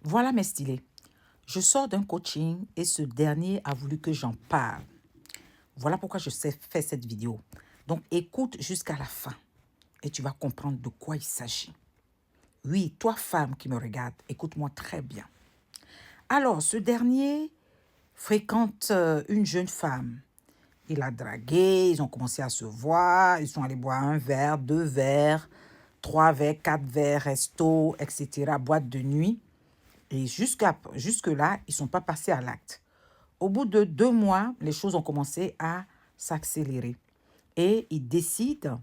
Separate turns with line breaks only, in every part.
Voilà mes stylés. Je sors d'un coaching et ce dernier a voulu que j'en parle. Voilà pourquoi je fais cette vidéo. Donc écoute jusqu'à la fin et tu vas comprendre de quoi il s'agit. Oui, toi femme qui me regarde, écoute-moi très bien. Alors, ce dernier fréquente une jeune femme. Il a dragué, ils ont commencé à se voir, ils sont allés boire un verre, 2 verres, 3 verres, 4 verres, resto, etc., boîte de nuit. Et jusque-là, ils ne sont pas passés à l'acte. Au bout de 2 mois, les choses ont commencé à s'accélérer. Et ils décident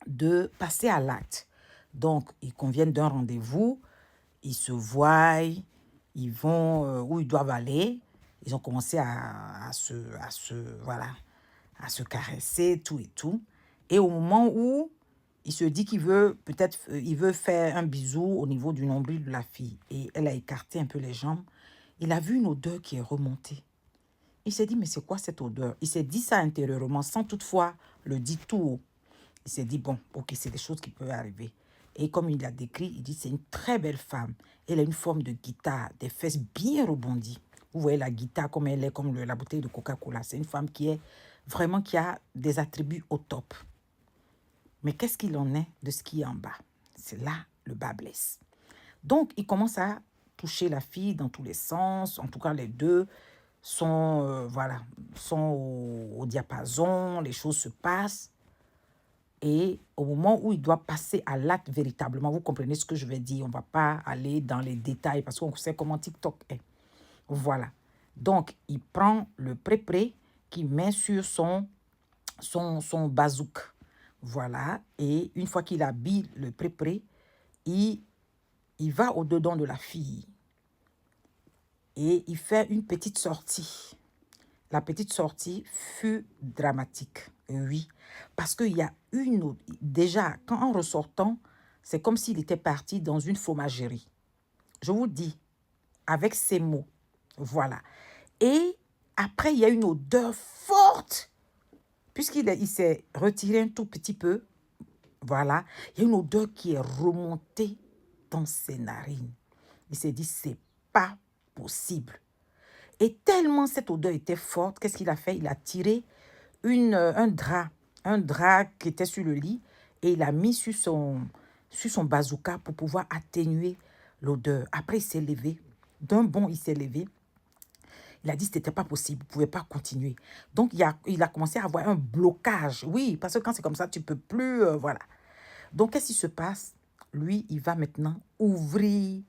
de passer à l'acte. Donc, ils conviennent d'un rendez-vous, ils se voient, ils vont où ils doivent aller. Ils ont commencé voilà, à se caresser, tout et tout. Et au moment où il se dit qu'il veut, peut-être, il veut faire un bisou au niveau du nombril de la fille. Et elle a écarté un peu les jambes. Il a vu une odeur qui est remontée. Il s'est dit, mais c'est quoi cette odeur? Il s'est dit ça intérieurement, sans toutefois le dire tout haut. Il s'est dit, bon, ok, c'est des choses qui peuvent arriver. Et comme il l'a décrit, il dit, c'est une très belle femme. Elle a une forme de guitare, des fesses bien rebondies. Vous voyez la guitare comme elle est, comme la bouteille de Coca-Cola. C'est une femme qui est vraiment, qui a des attributs au top. Mais qu'est-ce qu'il en est de ce qui est en bas? C'est là le bas blesse. Donc, il commence à toucher la fille dans tous les sens. En tout cas, les deux sont, voilà, sont au diapason. Les choses se passent. Et au moment où il doit passer à l'acte véritablement, vous comprenez ce que je vais dire. On ne va pas aller dans les détails parce qu'on sait comment TikTok est. Voilà. Donc, il prend le pré-pré qu'il met sur son bazouk. Voilà. Et une fois qu'il habille le pré-pré, il va au-dedans de la fille. Et il fait une petite sortie. La petite sortie fut dramatique, oui. Parce qu'il y a une autre... Déjà, en ressortant, c'est comme s'il était parti dans une fromagerie. Je vous dis, avec ces mots. Voilà. Et après, il y a une odeur forte. Puisqu'il s'est retiré un tout petit peu, voilà, il y a une odeur qui est remontée dans ses narines. Il s'est dit, c'est pas possible. Et tellement cette odeur était forte, qu'est-ce qu'il a fait? Il a tiré un drap qui était sur le lit et il a mis sur son bazooka pour pouvoir atténuer l'odeur. Après, il s'est levé. D'un bond, il s'est levé. Il a dit que ce n'était pas possible, il ne pouvait pas continuer. Donc, il a commencé à avoir un blocage. Oui, parce que quand c'est comme ça, tu ne peux plus, voilà. Donc, qu'est-ce qui se passe? Lui, il va maintenant ouvrir